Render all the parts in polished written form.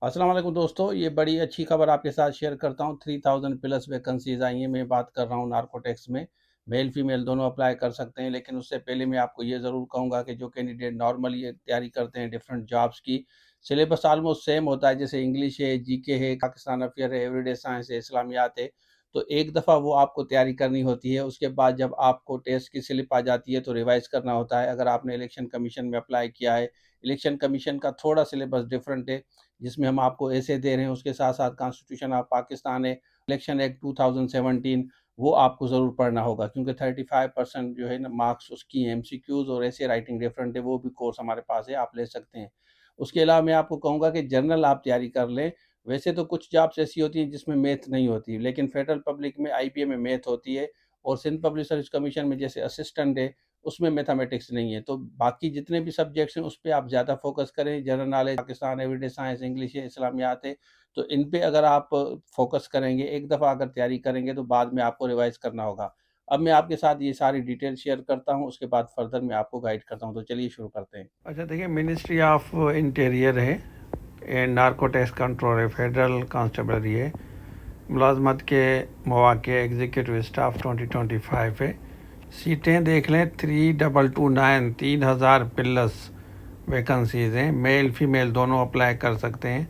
अस्सलाम वालेकुम दोस्तों, ये बड़ी अच्छी खबर आपके साथ शेयर करता हूँ। 3000 प्लस वैकेंसीज आई हैं। मैं बात कर रहा हूँ नार्कोटेक्स में। मेल फीमेल दोनों अप्लाई कर सकते हैं, लेकिन उससे पहले मैं आपको ये ज़रूर कहूँगा कि जो कैंडिडेट नॉर्मली ये तैयारी करते हैं डिफरेंट जॉब्स की, सिलेबस ऑलमोस्ट सेम होता है। जैसे इंग्लिश है, जीके है, पाकिस्तान अफेयर है, एवरीडे साइंस है, इस्लामियात है। तो एक दफ़ा वो आपको तैयारी करनी होती है। उसके बाद जब आपको टेस्ट की स्लिप आ जाती है तो रिवाइज़ करना होता है। अगर आपने इलेक्शन कमीशन में अप्लाई किया है, इलेक्शन कमीशन का थोड़ा सिलेबस डिफरेंट है, जिसमें हम आपको ऐसे दे रहे हैं। उसके साथ साथ कॉन्स्टिट्यूशन ऑफ पाकिस्तान है, इलेक्शन एक्ट 2017, वो आपको ज़रूर पढ़ना होगा, क्योंकि 35% जो है ना मार्क्स उसकी एमसीक्यूज और ऐसे राइटिंग डिफरेंट है। वो भी कोर्स हमारे पास है, आप ले सकते हैं। उसके अलावा मैं आपको कहूँगा कि जनरल आप तैयारी कर लें। वैसे तो कुछ जॉब्स ऐसी होती हैं जिसमें मैथ नहीं होती, लेकिन फेडरल पब्लिक में आईपीए में मैथ होती है, और सिंध पब्लिक सर्विस कमीशन में जैसे असिस्टेंट है, उसमें मैथमेटिक्स नहीं है। तो बाकी जितने भी सब्जेक्ट्स हैं उस पे आप ज़्यादा फोकस करें। General knowledge, Pakistan, everyday science, English है, इस्लामियात है। तो इन पे अगर आप फोकस करेंगे, एक दफ़ा अगर तैयारी करेंगे तो बाद में आपको रिवाइज करना होगा। अब मैं आपके साथ ये सारी डिटेल शेयर करता हूँ, उसके बाद फर्दर मैं आपको गाइड करता हूँ। तो चलिए शुरू करते हैं। अच्छा देखिए, मिनिस्ट्री ऑफ इंटीरियर है, नार्कोटिक्स कंट्रोल है, फेडरल कांस्टेबलरी है, मुलाजमत के मौके एग्जीक्यूटिव स्टाफ 2025 है। सीटें देख लें, 3229, 3000 प्लस वैकेंसीज़ हैं। मेल फीमेल दोनों अप्लाई कर सकते हैं।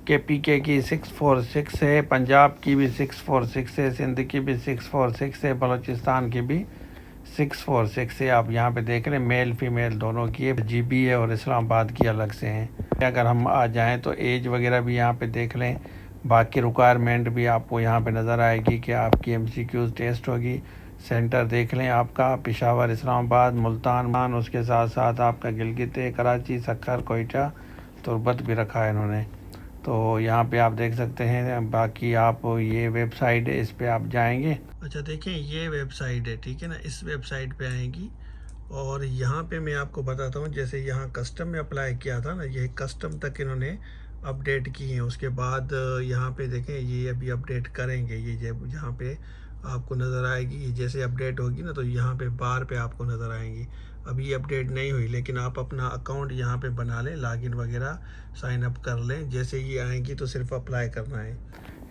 के की 646 है, पंजाब की भी 646 है, सिंध की भी 646 है, बलूचिस्तान की भी 646 है। आप यहाँ पे देख रहे हैं, मेल फीमेल दोनों की है। जीबी है और इस्लामाबाद की अलग से हैं। अगर हम आ जाएं तो एज वगैरह भी यहाँ पे देख लें। बाकी रिक्वायरमेंट भी आपको यहाँ पे नज़र आएगी कि आपकी एमसीक्यूज टेस्ट होगी। सेंटर देख लें आपका, पेशावर, इस्लामाबाद, मुल्तान, उसके साथ साथ आपका गिलगित, कराची, सक्खर, कोयटा, तुर्बत भी रखा है इन्होंने। तो यहाँ पे आप देख सकते हैं। बाकी आप ये वेबसाइट है, इस पे आप जाएंगे। अच्छा देखें, ये वेबसाइट है, ठीक है ना, इस वेबसाइट पे आएंगी और यहाँ पे मैं आपको बताता हूँ। जैसे यहाँ कस्टम में अप्लाई किया था ना, ये कस्टम तक इन्होंने अपडेट की है। उसके बाद यहाँ पे देखें, ये अभी अपडेट करेंगे। ये जब यहाँ पे आपको नज़र आएगी, ये जैसे अपडेट होगी ना तो यहाँ पे बार पे आपको नज़र आएंगी। अभी अपडेट नहीं हुई, लेकिन आप अपना अकाउंट यहाँ पे बना लें, लॉगिन वगैरह साइन अप कर लें। जैसे ये आएंगी तो सिर्फ अप्लाई करना है।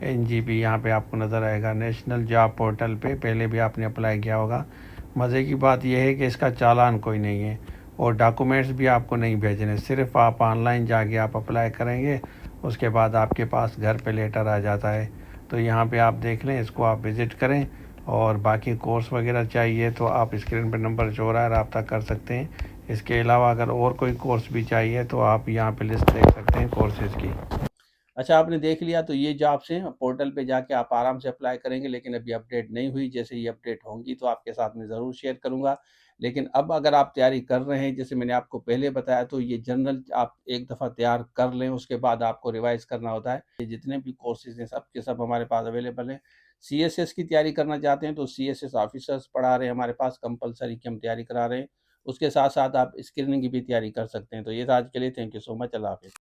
एनजीपी यहाँ पे आपको नज़र आएगा, नेशनल जॉब पोर्टल पे। पहले भी आपने अप्लाई किया होगा। मज़े की बात यह है कि इसका चालान कोई नहीं है और डॉक्यूमेंट्स भी आपको नहीं भेजने, सिर्फ आप ऑनलाइन जाके आप अप्लाई करेंगे, उसके बाद आपके पास घर पे लेटर आ जाता है। तो यहाँ पे आप देख लें, इसको आप विज़िट करें। और बाकी कोर्स वगैरह चाहिए तो आप स्क्रीन पर नंबर जो हो रहा है रब्ता कर सकते हैं। इसके अलावा अगर और कोई कोर्स भी चाहिए तो आप यहाँ पे लिस्ट देख सकते हैं कोर्सेज़ की। अच्छा, आपने देख लिया, तो ये जॉब्स हैं, पोर्टल पे जाके आप आराम से अप्लाई करेंगे, लेकिन अभी अपडेट नहीं हुई। जैसे ये अपडेट होंगी तो आपके साथ में ज़रूर शेयर करूँगा। लेकिन अब अगर आप तैयारी कर रहे हैं, जैसे मैंने आपको पहले बताया, तो ये जनरल आप एक दफ़ा तैयार कर लें, उसके बाद आपको रिवाइज़ करना होता है। ये जितने भी कोर्सेज़ हैं सब के सब हमारे पास अवेलेबल हैं। सीएसएस की तैयारी करना चाहते हैं तो सीएसएस ऑफिसर्स पढ़ा रहे हैं हमारे पास, कंपल्सरी की हम तैयारी करा रहे हैं। उसके साथ साथ आप स्क्रीनिंग की भी तैयारी कर सकते हैं। तो ये था आज के लिए। Thank you so much. Allah हाफ़िज़।